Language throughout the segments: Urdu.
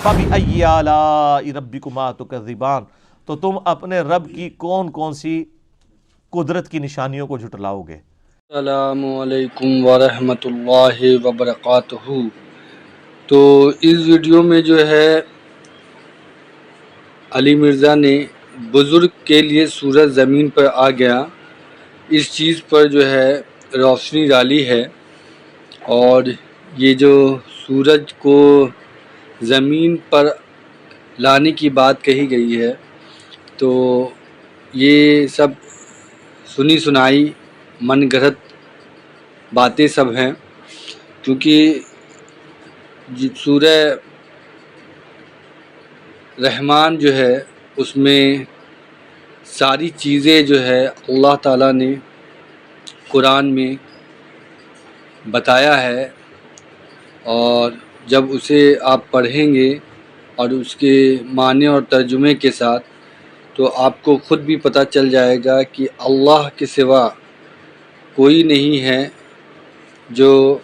فَبِأَيِّ آلَاءِ رَبِّكُمَا تُكَذِّبَانِ، تو تم اپنے رب کی کون کون سی قدرت کی نشانیوں کو جھٹلاؤ گے؟ السلام علیکم ورحمۃ اللہ وبرکاتہ۔ تو اس ویڈیو میں جو ہے علی مرزا نے بزرگ کے لیے سورج زمین پر آ گیا اس چیز پر جو ہے روشنی ڈالی ہے، اور یہ جو سورج کو زمین پر لانے کی بات کہی گئی ہے، تو یہ سب سنی سنائی من گھڑت باتیں سب ہیں، کیونکہ سورہ رحمان جو ہے اس میں ساری چیزیں جو ہے اللہ تعالیٰ نے قرآن میں بتایا ہے، اور جب اسے آپ پڑھیں گے اور اس کے معنی اور ترجمے کے ساتھ، تو آپ کو خود بھی پتہ چل جائے گا کہ اللہ کے سوا کوئی نہیں ہے جو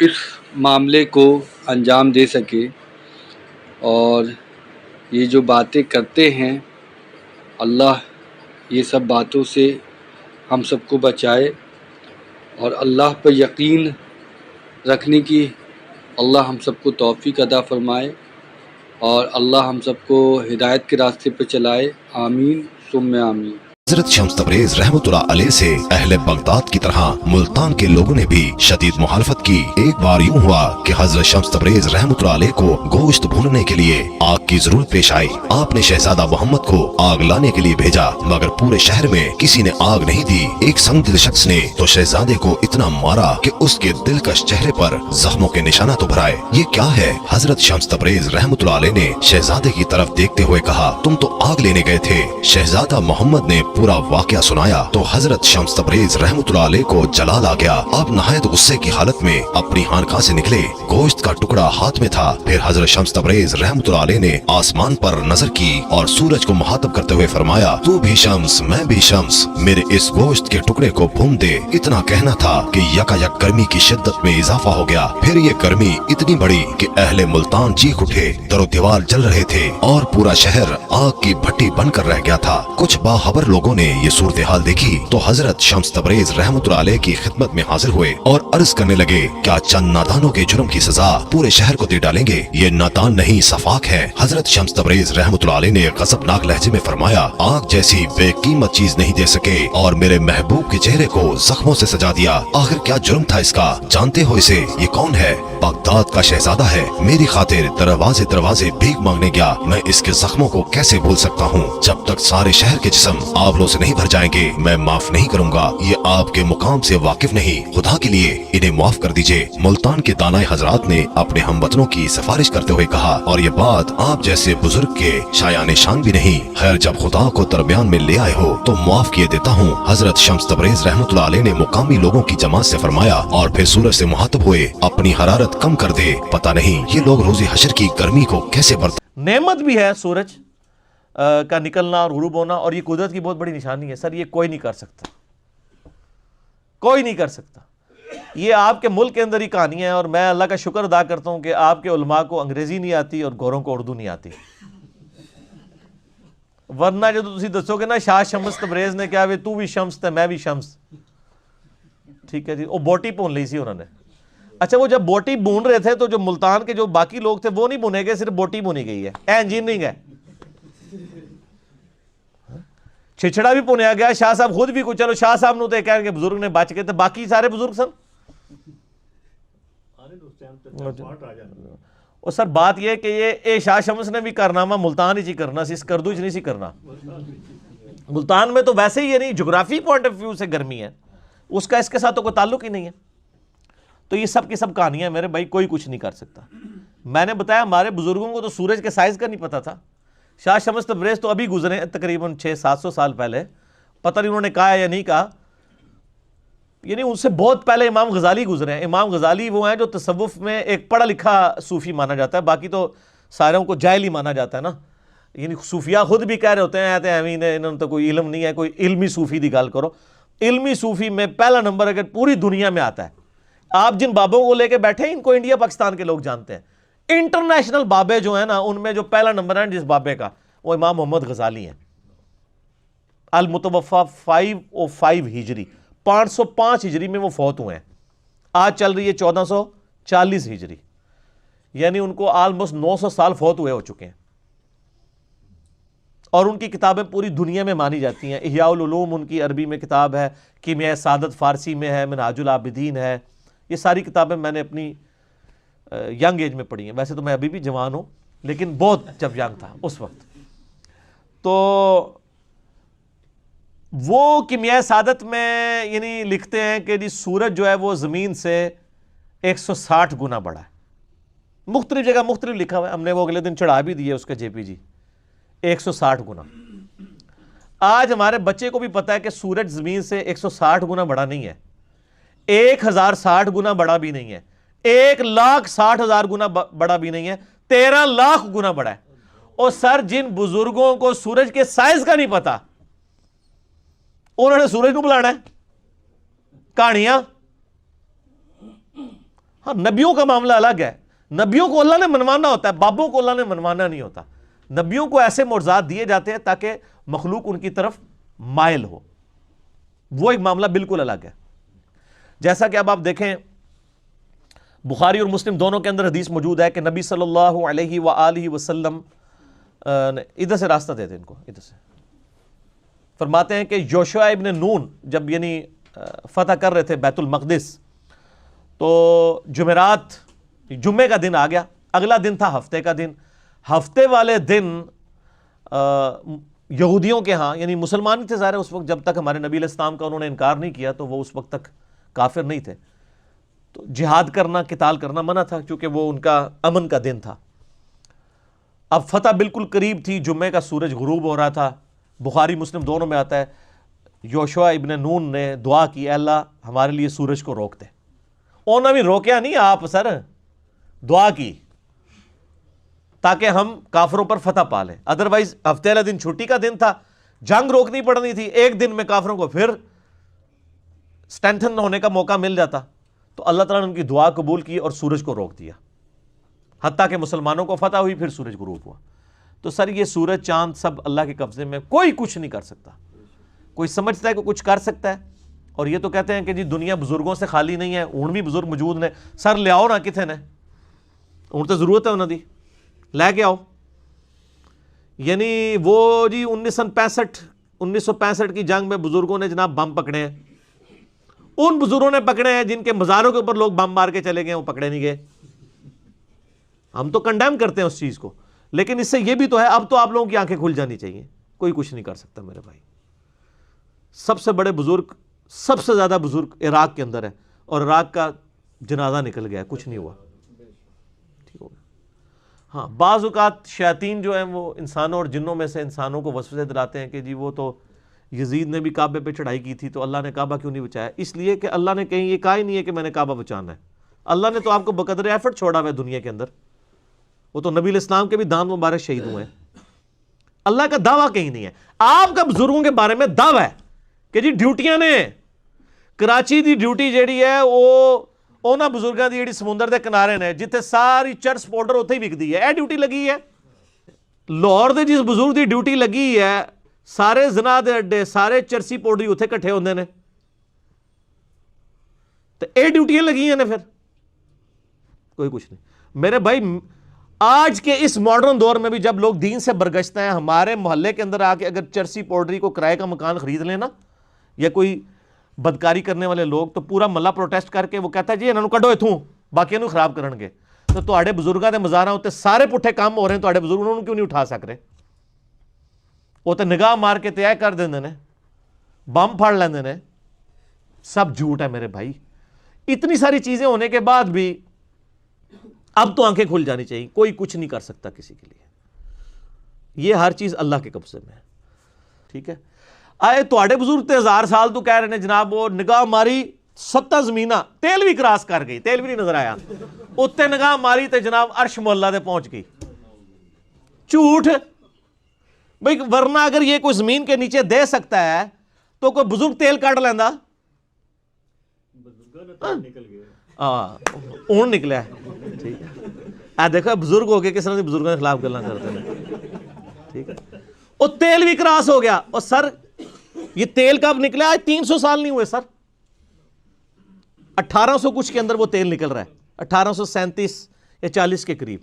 اس معاملے کو انجام دے سکے۔ اور یہ جو باتیں کرتے ہیں، اللہ یہ سب باتوں سے ہم سب کو بچائے، اور اللہ پر یقین رکھنے کی اللہ ہم سب کو توفیق عطا فرمائے، اور اللہ ہم سب کو ہدایت کے راستے پہ چلائے، آمین ثم آمین۔ حضرت شمس تبریز رحمۃ اللہ علیہ سے اہل بغداد کی طرح ملتان کے لوگوں نے بھی شدید مخالفت کی۔ ایک بار یوں ہوا کہ حضرت شمس تبریز رحمۃ اللہ علیہ کو گوشت بھوننے کے لیے آگ کی ضرورت پیش آئی۔ آپ نے شہزادہ محمد کو آگ لانے کے لیے بھیجا، مگر پورے شہر میں کسی نے آگ نہیں دی۔ ایک سنگ دل شخص نے تو شہزادے کو اتنا مارا کہ اس کے دلکش چہرے پر زخموں کے نشانات ابھر آئے۔ یہ کیا ہے؟ حضرت شمس تبریز رحمۃ اللہ علیہ نے شہزادے کی طرف دیکھتے ہوئے کہا، تم تو آگ لینے گئے تھے۔ شہزادہ محمد نے پورا واقعہ سنایا تو حضرت شمس تبریز رحمۃ اللہ علیہ کو جلال آ گیا۔ آپ نہایت غصے کی حالت میں اپنی خانقاہ سے نکلے، گوشت کا ٹکڑا ہاتھ میں تھا۔ پھر حضرت شمس تبریز رحمۃ اللہ علیہ نے آسمان پر نظر کی اور سورج کو مخاطب کرتے ہوئے فرمایا، تو بھی شمس میں بھی شمس، میرے اس گوشت کے ٹکڑے کو بھون دے۔ اتنا کہنا تھا کہ یکا یک گرمی کی شدت میں اضافہ ہو گیا۔ پھر یہ گرمی اتنی بڑی کہ اہل ملتان چیخ اٹھے، در و دیوار جل رہے تھے اور پورا شہر آگ کی بھٹی بن کر رہ گیا تھا۔ کچھ باخبر لوگوں نے یہ صورتحال دیکھی تو حضرت شمس تبریز رحمۃ اللہ علیہ کی خدمت میں حاضر ہوئے اور عرض کرنے لگے، کیا چند نادانوں کے جرم کی سزا پورے شہر کو دے ڈالیں گے؟ یہ نادان نہیں، سفاک ہے۔ حضرت شمس تبریز رحمۃ اللہ علیہ نے غضبناک لہجے میں فرمایا، آگ جیسی بے قیمت چیز نہیں دے سکے اور میرے محبوب کے چہرے کو زخموں سے سجا دیا۔ آخر کیا جرم تھا اس کا؟ جانتے ہو اسے؟ یہ کون ہے؟ بغداد کا شہزادہ ہے، میری خاطر دروازے دروازے بھیک مانگنے گیا۔ میں اس کے زخموں کو کیسے بھول سکتا ہوں؟ جب تک سارے شہر کے جسم آبلوں سے نہیں بھر جائیں گے میں معاف نہیں کروں گا۔ یہ آپ کے مقام سے واقف نہیں، خدا کے لیے انہیں معاف کر دیجئے۔ ملتان کے دانائے حضرات نے اپنے ہم وطنوں کی سفارش کرتے ہوئے کہا، اور یہ بات آپ جیسے بزرگ کے شایان شان بھی نہیں۔ خیر، جب خدا کو درمیان میں لے آئے ہو تو معاف کیے دیتا ہوں۔ حضرت شمس تبریز رحمۃ اللہ علیہ نے مقامی لوگوں کی جماعت سے فرمایا اور پھر سورج سے مخاطب ہوئے، اپنی حرارت کم کر دے، پتہ نہیں یہ لوگ روز حشر کی گرمی کو کیسے برداشت۔ نعمت بھی ہے سورج کا نکلنا اور غروب ہونا، اور یہ قدرت کی بہت بڑی نشانی ہے۔ سر یہ کوئی نہیں کر سکتا، کوئی نہیں کر سکتا۔ یہ آپ کے ملک کے اندر ہی کہانی ہے، اور میں اللہ کا شکر ادا کرتا ہوں کہ آپ کے علماء کو انگریزی نہیں آتی اور گوروں کو اردو نہیں آتی، ورنہ جو تسی دسو گے نا شاہ شمس تبریز نے کیا تو بھی شمس تے میں بھی شمس، ٹھیک ہے جی، وہ بوٹی بھون لی سی انہوں نے۔ اچھا، وہ جب بوٹی بھون رہے تھے تو جو ملتان کے جو باقی لوگ تھے وہ نہیں بھونے گئے، صرف بوٹی بھونی گئی ہے، انجینئرنگ ہے۔ چھچڑا بھی پونیا گیا، شاہ صاحب خود بھی کچھ، چلو شاہ صاحب نو تے کہنے کہ بزرگ نے بچ گئے، تو باقی سارے بزرگ سن۔ اور سر بات یہ کہ یہ شاہ شمس نے بھی کارنامہ ملتان ہی کرنا سی، اس کردو ہی نہیں سی کرنا۔ ملتان میں تو ویسے ہی نہیں، جغرافی پوائنٹ آف ویو سے گرمی ہے، اس کا اس کے ساتھ تو کوئی تعلق ہی نہیں ہے۔ تو یہ سب کی سب کہانیاں میرے بھائی، کوئی کچھ نہیں کر سکتا۔ میں نے بتایا ہمارے بزرگوں کو تو سورج کے سائز کا نہیں پتا تھا۔ شاہ شمس تبریز تو ابھی گزرے تقریباً 600-700 سال پہلے، پتہ نہیں انہوں نے کہا یا نہیں کہا، یعنی ان سے بہت پہلے امام غزالی گزرے ہیں۔ امام غزالی وہ ہیں جو تصوف میں ایک پڑھا لکھا صوفی مانا جاتا ہے، باقی تو ساروں کو جاہل ہی مانا جاتا ہے نا۔ یعنی صوفیاء خود بھی کہہ رہے ہوتے ہیں امین انہوں نے تو کوئی علم نہیں ہے، کوئی علمی صوفی دی گل کرو۔ علمی صوفی میں پہلا نمبر اگر پوری دنیا میں آتا ہے، آپ جن بابوں کو لے کے بیٹھے ہیں ان کو انڈیا پاکستان کے لوگ جانتے ہیں۔ انٹرنیشنل بابے جو ہیں نا ان میں جو پہلا نمبر ہے جس بابے کا وہ امام محمد غزالی ہیں، المتوفا 505 ہجری، 505 ہجری میں وہ فوت ہوئے ہیں، آج چل رہی ہے 1440 ہجری، یعنی ان کو آلموسٹ 900 سال فوت ہوئے ہو چکے ہیں، اور ان کی کتابیں پوری دنیا میں مانی جاتی ہیں۔ احیاء العلوم ان کی عربی میں کتاب ہے، کیمیاء سعادت فارسی میں ہے، منہاج العابدین ہے، یہ ساری کتابیں میں نے اپنی ینگ ایج میں پڑھی ہیں، ویسے تو میں ابھی بھی جوان ہوں لیکن بہت جب ینگ تھا اس وقت۔ تو وہ کیمیاء سعادت میں یعنی لکھتے ہیں کہ جی سورج جو ہے وہ زمین سے 160 گنا بڑا ہے، مختلف جگہ مختلف لکھا ہوا ہے، ہم نے وہ اگلے دن چڑھا بھی دی ہے اس کا JPG، 160 گنا۔ آج ہمارے بچے کو بھی پتا ہے کہ سورج زمین سے 160 گنا بڑا نہیں ہے، 1060 گنا بڑا بھی نہیں ہے، 1,60,000 گنا بڑا بھی نہیں ہے، 13 لاکھ گنا بڑا ہے۔ اور سر جن بزرگوں کو سورج کے سائز کا نہیں پتا انہوں نے سورج کو بلانا ہے؟ کہانیاں۔ ہاں نبیوں کا معاملہ الگ ہے، نبیوں کو اللہ نے منوانا ہوتا ہے، بابوں کو اللہ نے منوانا نہیں ہوتا۔ نبیوں کو ایسے معجزات دیے جاتے ہیں تاکہ مخلوق ان کی طرف مائل ہو، وہ ایک معاملہ بالکل الگ ہے۔ جیسا کہ اب آپ دیکھیں بخاری اور مسلم دونوں کے اندر حدیث موجود ہے کہ نبی صلی اللہ علیہ وآلہ وسلم ادھر سے راستہ دیتے ان کو، ادھر سے فرماتے ہیں کہ یوشع ابن نون جب یعنی فتح کر رہے تھے بیت المقدس، تو جمعرات جمعے کا دن آ گیا، اگلا دن تھا ہفتے کا دن، ہفتے والے دن یہودیوں کے ہاں یعنی مسلمان ہی تھے ظاہر اس وقت، جب تک ہمارے نبی علیہ السلام کا انہوں نے انکار نہیں کیا تو وہ اس وقت تک کافر نہیں تھے، تو جہاد کرنا قتال کرنا منع تھا کیونکہ وہ ان کا امن کا دن تھا۔ اب فتح بالکل قریب تھی، جمعے کا سورج غروب ہو رہا تھا، بخاری مسلم دونوں میں آتا ہے یوشع ابن نون نے دعا کی، اے اللہ ہمارے لیے سورج کو روک دے۔ انہوں نے بھی روکیا نہیں، آپ سر دعا کی تاکہ ہم کافروں پر فتح پا لیں، ادروائز ہفتے والا دن چھٹی کا دن تھا، جنگ روکنی پڑنی تھی، ایک دن میں کافروں کو پھر سٹرینتھن ہونے کا موقع مل جاتا، تو اللہ تعالیٰ نے ان کی دعا قبول کی اور سورج کو روک دیا، حتیٰ کہ مسلمانوں کو فتح ہوئی، پھر سورج غروب ہوا۔ تو سر یہ سورج چاند سب اللہ کے قبضے میں، کوئی کچھ نہیں کر سکتا، کوئی سمجھتا ہے کہ کچھ کر سکتا ہے، اور یہ تو کہتے ہیں کہ جی دنیا بزرگوں سے خالی نہیں ہے، اون بھی بزرگ موجود نے، سر لے آؤ نا کتنے نے، اون تو ضرورت ہے انہوں دی لے کے آؤ۔ یعنی وہ جی 1965 کی جنگ میں بزرگوں نے جناب بم پکڑے ہیں، ان بزرگوں نے پکڑے ہیں جن کے مزاروں کے اوپر لوگ بم مار کے چلے گئے، وہ پکڑے نہیں گئے۔ ہم تو کنڈیم کرتے ہیں اس چیز کو، لیکن اس سے یہ بھی تو ہے اب تو آپ لوگوں کی آنکھیں کھل جانی چاہیے، کوئی کچھ نہیں کر سکتا میرے بھائی۔ سب سے بڑے بزرگ، سب سے زیادہ بزرگ عراق کے اندر ہے، اور عراق کا جنازہ نکل گیا، کچھ نہیں ہوا، ٹھیک ہو گیا۔ ہاں بعض اوقات شیاطین جو ہیں وہ انسانوں اور جنوں میں سے انسانوں کو وسوسے دلاتے ہیں کہ جی وہ تو یزید نے بھی کعبے پہ چڑھائی کی تھی تو اللہ نے کعبہ کیوں نہیں بچایا؟ اس لیے کہ اللہ نے کہیں یہ کہا ہی نہیں ہے کہ میں نے کعبہ بچانا ہے، اللہ نے تو آپ کو بقدر ایفرٹ چھوڑا ہوا ہے دنیا کے اندر، وہ تو نبی علیہ السلام کے بھی دان مبارک شہید ہوئے ہیں، اللہ کا دعویٰ کہیں نہیں ہے۔ آپ کا بزرگوں کے بارے میں دعویٰ ہے کہ جی ڈیوٹیاں نے کراچی دی ڈیوٹی جیڑی ہے وہ اونا بزرگاں دی جیڑی سمندر دے کنارے نے جتھے ساری چرس پاؤڈر اتھے ہی وکدی ہے، اے ڈیوٹی لگی ہے۔ لاہور دے جس بزرگ دی ڈیوٹی لگی ہے سارے زنا دے اڈے سارے چرسی پاؤڈر اتھے کٹھے ہوندے نے، تو اے ڈیوٹیاں لگی ہیں نے، پھر کوئی کچھ نہیں میرے بھائی۔ آج کے اس ماڈرن دور میں بھی جب لوگ دین سے برگشتے ہیں، ہمارے محلے کے اندر آ کے اگر چرسی پاؤڈری کو کرائے کا مکان خرید لینا یا کوئی بدکاری کرنے والے لوگ، تو پورا محلہ پروٹیسٹ کر کے وہ کہتا ہے جی انہوں کڈو اتھوں باقی انہوں خراب کرن گے۔ تو تواڈے بزرگاں دے مزاراں تے سارے پٹھے کام ہو رہے ہیں، تواڈے بزرگ انہوں کیوں نہیں اٹھا سک رہے؟ وہ تو نگاہ مار کے طے کر دیندے نے، بم پھاڑ لیندے نے، سب جھوٹ ہے میرے بھائی۔ اتنی ساری چیزیں ہونے کے بعد بھی اب تو آنکھیں کھل جانی چاہیے، کوئی کچھ نہیں کر سکتا کسی کے لیے، یہ ہر چیز اللہ کے قبضے میں ہے، ٹھیک ہے۔ آئے تواڈے بزرگ تے 1000 سال تو کہہ رہے ہیں جناب وہ نگاہ ماری 7 زمینہ تیل بھی کراس کر گئی، تیل بھی نہیں نظر آیا، اتنے نگاہ ماری تے جناب عرش مولا دے پہنچ گئی۔ جھوٹ بھئی، ورنہ اگر یہ کوئی زمین کے نیچے دے سکتا ہے تو کوئی بزرگ تیل کاٹ لینا، اون نکلا ہے، ٹھیک ہے۔ دیکھا بزرگ ہو گئے کس طرح بزرگوں کے خلاف گلاں کرتے ہیں. ٹھیک ہے. اور تیل بھی کراس ہو گیا. اور سر یہ تیل کب نکلا؟ آج 300 سال نہیں ہوئے سر. 1800 کچھ کے اندر وہ تیل نکل رہا ہے, 1837 یا 40 کے قریب.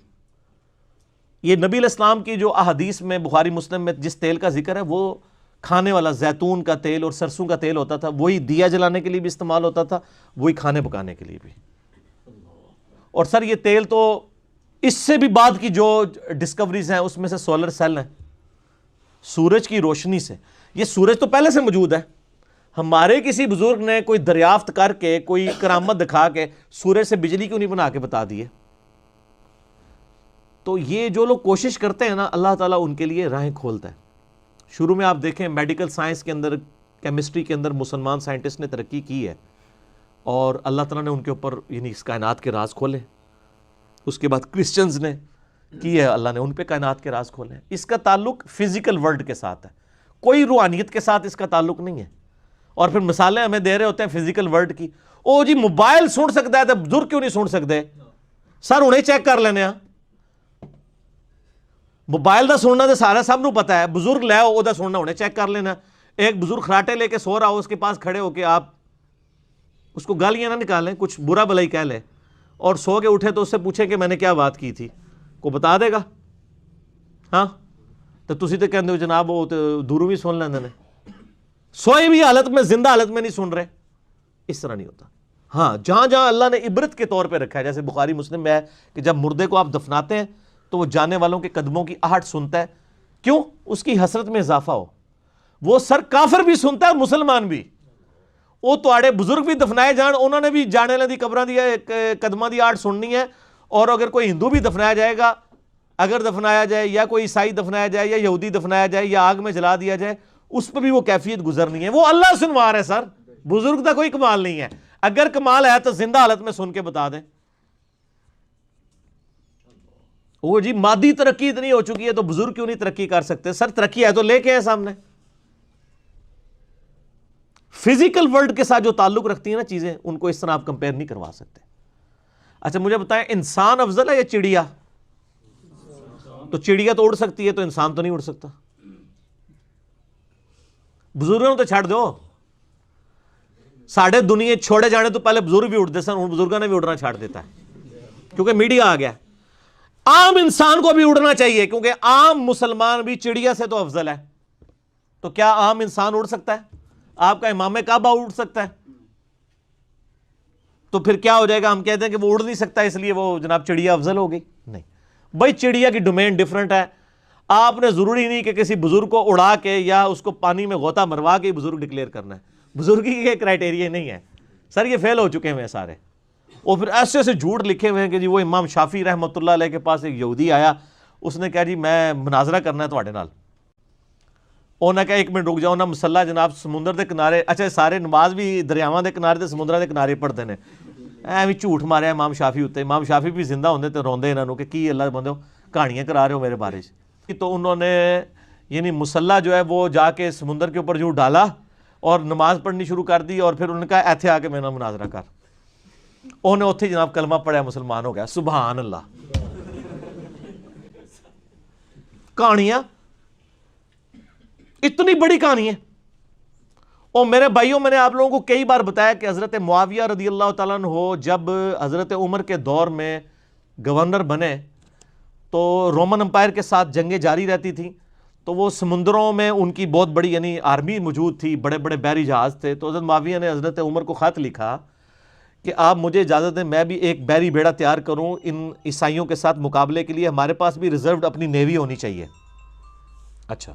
یہ نبی علیہ السلام کی جو احادیث میں بخاری مسلم میں جس تیل کا ذکر ہے وہ کھانے والا زیتون کا تیل اور سرسوں کا تیل ہوتا تھا. وہی دیا جلانے کے لیے بھی استعمال ہوتا تھا, وہی کھانے پکانے کے لیے بھی. اور سر یہ تیل تو اس سے بھی بعد کی جو ڈسکوریز ہیں اس میں سے سولر سیل ہیں, سورج کی روشنی سے. یہ سورج تو پہلے سے موجود ہے. ہمارے کسی بزرگ نے کوئی دریافت کر کے کوئی کرامت دکھا کے سورج سے بجلی کیوں نہیں بنا کے بتا دیے؟ تو یہ جو لوگ کوشش کرتے ہیں نا, اللہ تعالیٰ ان کے لیے راہیں کھولتا ہے. شروع میں آپ دیکھیں میڈیکل سائنس کے اندر, کیمسٹری کے اندر مسلمان سائنٹسٹ نے ترقی کی ہے, اور اللہ تعالیٰ نے ان کے اوپر یعنی اس کائنات کے راز کھولے. اس کے بعد کرسچنز نے کی ہے, اللہ نے ان پہ کائنات کے راز کھولے ہیں. اس کا تعلق فزیکل ورلڈ کے ساتھ ہے, کوئی روحانیت کے ساتھ اس کا تعلق نہیں ہے. اور پھر مثالیں ہمیں دے رہے ہوتے ہیں فزیکل ورلڈ کی. او جی موبائل سن سکتا ہے تو بزرگ کیوں نہیں سن سکتے؟ سر انہیں چیک کر لینے ہیں. موبائل دا سننا تو سارا سب نو پتا ہے, بزرگ لے او دا سننا انہیں چیک کر لینا. ایک بزرگ خراٹے لے کے سو رہا ہو, اس کے پاس کھڑے ہو کے آپ اس کو گالیاں نہ نکالیں, کچھ برا بھلائی کہہ لیں, اور سو کے اٹھے تو اس سے پوچھیں کہ میں نے کیا بات کی تھی, کو بتا دے گا؟ ہاں تو تسی تو کہندے ہو جناب وہ دوروں بھی سن لیندے نے, سوئے بھی حالت میں زندہ حالت میں نہیں سن رہے. اس طرح نہیں ہوتا. ہاں جہاں جہاں اللہ نے عبرت کے طور پہ رکھا ہے, جیسے بخاری مسلم میں ہے کہ جب مردے کو آپ دفناتے ہیں تو وہ جانے والوں کے قدموں کی آہٹ سنتا ہے. کیوں؟ اس کی حسرت میں اضافہ ہو. وہ سر کافر بھی سنتا ہے اور مسلمان بھی. وہ تواڑے بزرگ بھی دفنائے جان, انہوں نے بھی جانے والے دی قبراں دی قدماں دی آہٹ سننی ہے. اور اگر کوئی ہندو بھی دفنایا جائے گا, اگر دفنایا جائے, یا کوئی عیسائی دفنایا جائے, یا یہودی دفنایا جائے, یا آگ میں جلا دیا جائے, اس پہ بھی وہ کیفیت گزرنی ہے. وہ اللہ سنوار ہے سر, بزرگ کا کوئی کمال نہیں ہے. اگر کمال ہے تو زندہ حالت میں سن کے بتا دیں. وہ جی مادی ترقی اتنی ہو چکی ہے تو بزرگ کیوں نہیں ترقی کر سکتے؟ سر ترقی ہے تو لے کے آئے سامنے. فزیکل ورلڈ کے ساتھ جو تعلق رکھتی ہیں نا چیزیں, ان کو اس طرح آپ کمپیئر نہیں کروا سکتے. اچھا مجھے بتائیں, انسان افضل ہے یا چڑیا؟ تو چڑیا تو اڑ سکتی ہے, تو انسان تو نہیں اڑ سکتا. بزرگوں تو چھڑ دو, ساڑھے دنیا چھوڑے جانے تو پہلے بزرگ بھی اڑتے سن, بزرگوں نے بھی اڑنا چھاڑ دیتا ہے کیونکہ میڈیا آ گیا. عام انسان کو بھی اڑنا چاہیے کیونکہ عام مسلمان بھی چڑیا سے تو افضل ہے. تو کیا عام انسان اڑ سکتا ہے؟ آپ کا امام کعبہ اڑ سکتا ہے؟ تو پھر کیا ہو جائے گا؟ ہم کہتے ہیں کہ وہ اڑ نہیں سکتا اس لیے وہ جناب چڑیا افضل ہو گئی. نہیں بھائی, چڑیا کی ڈومین ڈیفرنٹ ہے. آپ نے ضروری نہیں کہ کسی بزرگ کو اڑا کے یا اس کو پانی میں غوطہ مروا کے بزرگ ڈکلیئر کرنا ہے. بزرگی کے کرائٹیریا نہیں ہے سر, یہ فیل ہو چکے ہیں سارے. اور پھر ایسے ایسے جھوٹ لکھے ہوئے ہیں کہ جی وہ امام شافعی رحمۃ اللہ علیہ کے پاس ایک یہودی آیا, اس نے کہا جی میں مناظرہ کرنا ہے تواڈے نال. انہوں نے کہا ایک منٹ رک جاؤ نا, مسلح جناب سمندر دے کنارے, اچھا سارے نماز بھی دریاواں دے کنارے تے سمندراں دے کنارے پڑھتے ہیں, ایویں جھوٹ ماریا امام شافعی اتنے. امام شافعی بھی زندہ ہوندے تے روندے انہاں نوں کہ کی اللہ بندو کہانیاں کرا رہے ہو میرے بارے چ. تو انہوں نے یعنی مسلح جو ہے وہ جا کے سمندر کے اوپر جو ڈالا اور نماز پڑھنی شروع کر دی, اور پھر انہوں نے کہا ایتھے آ کے میرے نال مناظرہ کر. انہوں نے اتھے جناب کلمہ پڑھا, مسلمان ہو گیا. سبحان اللہ. کہانیاں اتنی بڑی کہانی ہے. اور میرے بھائیوں, میں نے آپ لوگوں کو کئی بار بتایا کہ حضرت معاویہ رضی اللہ تعالیٰ عنہ جب حضرت عمر کے دور میں گورنر بنے تو رومن امپائر کے ساتھ جنگیں جاری رہتی تھیں, تو وہ سمندروں میں ان کی بہت بڑی یعنی آرمی موجود تھی, بڑے بڑے بحری جہاز تھے. تو حضرت معاویہ نے حضرت عمر کو خط لکھا کہ آپ مجھے اجازت دیں میں بھی ایک بحری بیڑا تیار کروں ان عیسائیوں کے ساتھ مقابلے کے لیے, ہمارے پاس بھی ریزروڈ اپنی نیوی ہونی چاہیے. اچھا,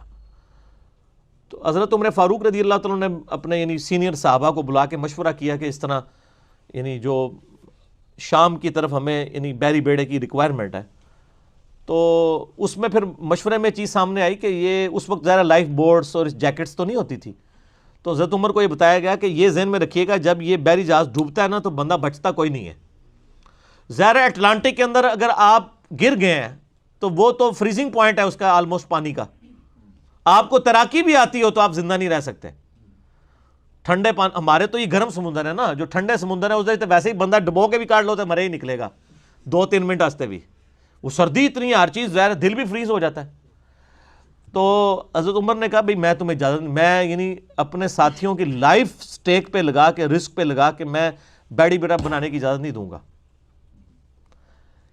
تو حضرت عمر فاروق رضی اللہ تعالیٰ نے اپنے یعنی سینئر صحابہ کو بلا کے مشورہ کیا کہ اس طرح یعنی جو شام کی طرف ہمیں یعنی بحری بیڑے کی ریکوائرمنٹ ہے. تو اس میں پھر مشورے میں چیز سامنے آئی کہ یہ اس وقت ظاہر لائف بورڈس اور جیکٹس تو نہیں ہوتی تھی. تو حضرت عمر کو یہ بتایا گیا کہ یہ ذہن میں رکھیے گا جب یہ بحری جہاز ڈوبتا ہے نا تو بندہ بچتا کوئی نہیں ہے. ظاہر اٹلانٹک کے اندر اگر آپ گر گئے ہیں تو وہ تو فریزنگ پوائنٹ ہے اس کا آلموسٹ پانی کا, آپ کو تیراکی بھی آتی ہو تو آپ زندہ نہیں رہ سکتے. ٹھنڈے پانی, ہمارے تو یہ گرم سمندر ہے نا, جو ٹھنڈے سمندر ہے اس تو ویسے ہی بندہ ڈبو کے بھی کاٹ لو تو مرے ہی نکلے گا 2-3 منٹ واسطے بھی. وہ سردی اتنی ہے، ہر چیز ظاہر ہے، دل بھی فریز ہو جاتا ہے. تو حضرت عمر نے کہا بھئی میں تمہیں اجازت نہیں، میں یعنی اپنے ساتھیوں کی لائف سٹیک پہ لگا کے، رسک پہ لگا کے میں بیڑی بیڑا بنانے کی اجازت نہیں دوں گا.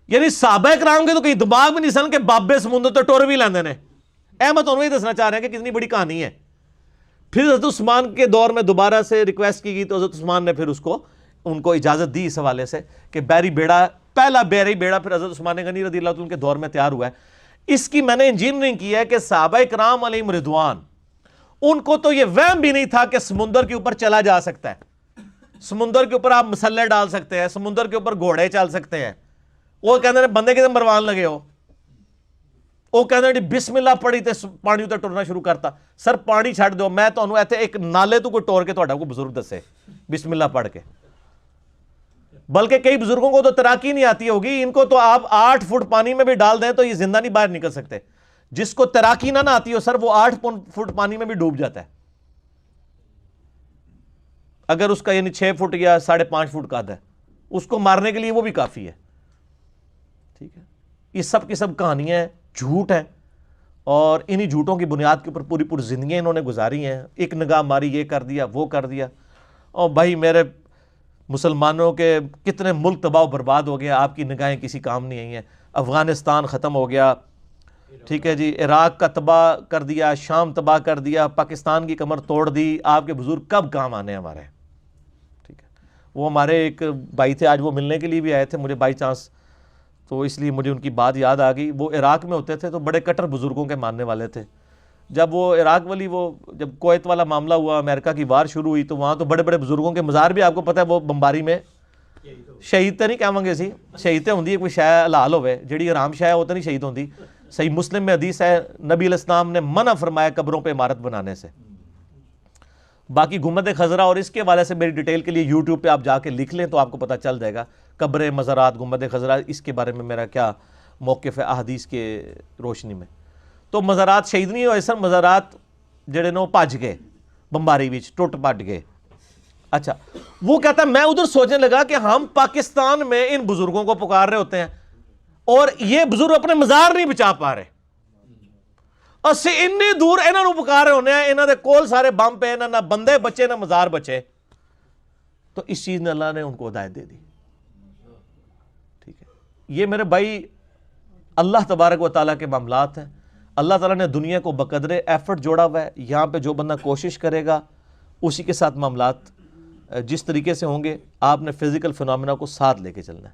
یعنی صحابہ کرام کے تو کہیں دماغ میں نہیں سن کہ بابے سمندر تو ٹور بھی لیندے نے. میں تمہیں دسنا چاہ رہا ہیں کہ کتنی بڑی کہانی ہے. پھر حضرت عثمان کے دور میں دوبارہ سے ریکویسٹ کی گئی تو حضرت عثمان نے پھر ان کو اجازت دی اس حوالے سے کہ بیری بیڑا، پہلا بیری بیڑا پھر حضرت عثمان غنی رضی اللہ عنہ کے دور میں تیار ہوا ہے. اس کی میں نے انجینئرنگ کی ہے کہ صحابہ کرام علیہم رضوان، ان کو تو یہ وہم بھی نہیں تھا کہ سمندر کے اوپر چلا جا سکتا ہے، سمندر کے اوپر آپ مسلح ڈال سکتے ہیں، سمندر کے اوپر گھوڑے چل سکتے ہیں. وہ کہتے ہیں بندے کے مروان لگے ہو، وہ کہتے ہیں بسم اللہ پڑھی تے پانی اتنے ٹرنا شروع کرتا. سر پانی چھڑ دو، میں تو ایتھے ایک نالے تو کوئی ٹور کے تھوڑا کوئی بزرگ دسے بسم اللہ پڑھ کے. بلکہ کئی بزرگوں کو تو تیراکی نہیں آتی ہوگی، ان کو تو آپ 8 فٹ پانی میں بھی ڈال دیں تو یہ زندہ نہیں باہر نکل سکتے. جس کو تیراکی نہ آتی ہو سر، وہ 8 فٹ پانی میں بھی ڈوب جاتا ہے اگر اس کا یعنی 6 فٹ یا 5.5 فٹ قد ہے. اس کو مارنے کے لیے وہ بھی کافی ہے. ٹھیک ہے، یہ سب کی سب کہانیاں ہیں، جھوٹ ہیں، اور انہی جھوٹوں کی بنیاد کے اوپر پوری پوری زندگیاں انہوں نے گزاری ہیں. ایک نگاہ ماری، یہ کر دیا، وہ کر دیا. اور بھائی میرے مسلمانوں کے کتنے ملک تباہ و برباد ہو گیا، آپ کی نگاہیں کسی کام نہیں آئی ہیں. افغانستان ختم ہو گیا، ٹھیک ہے جی، عراق کا تباہ کر دیا، شام تباہ کر دیا، پاکستان کی کمر توڑ دی. آپ کے بزرگ کب کام آنے ہمارے؟ ٹھیک ہے، وہ ہمارے ایک بھائی تھے، آج وہ ملنے کے لیے بھی آئے تھے مجھے بائی چانس، تو اس لیے مجھے ان کی بات یاد آ گئی. وہ عراق میں ہوتے تھے تو بڑے کٹر بزرگوں کے ماننے والے تھے. جب وہ عراق والی جب کویت والا معاملہ ہوا، امریکہ کی وار شروع ہوئی، تو وہاں تو بڑے بڑے بزرگوں کے مزار بھی آپ کو پتہ ہے وہ بمباری میں شہید تو نہیں کہاں گے سی، شہید تو ہوندی ہے کوئی شے حلال ہوئے، جڑی حرام شے وہ تو نہیں شہید ہوندی. صحیح مسلم میں حدیث ہے نبی علیہ السلام نے منع فرمایا قبروں پہ عمارت بنانے سے. باقی گنبد خضرا اور اس کے حوالے سے میری ڈیٹیل کے لیے یوٹیوب پہ آپ جا کے لکھ لیں تو آپ کو پتہ چل جائے گا قبر مزارات گنبد خضرا، اس کے بارے میں میرا کیا موقف ہے احادیث کے روشنی میں. تو مزارات شہید نہیں ہوئے سر، مزارات جڑے نو بھج گئے بمباری وچ، ٹوٹ پٹ گئے. اچھا، وہ کہتا ہے میں ادھر سوچنے لگا کہ ہم پاکستان میں ان بزرگوں کو پکار رہے ہوتے ہیں اور یہ بزرگ اپنے مزار نہیں بچا پا رہے، اسی انی دور انہاں نو پکار رہے ہونے ہیں، انہاں دے کول سارے بم پے، نہ بندے بچے نہ مزار بچے. تو اس چیز نے اللہ نے ان کو ہدایت دے دی. ٹھیک ہے، یہ میرے بھائی اللہ تبارک و تعالیٰ کے معاملات ہیں. اللہ تعالیٰ نے دنیا کو بقدر ایفرٹ جوڑا ہوا ہے. یہاں پہ جو بندہ کوشش کرے گا اسی کے ساتھ معاملات جس طریقے سے ہوں گے، آپ نے فزیکل فنامنا کو ساتھ لے کے چلنا ہے.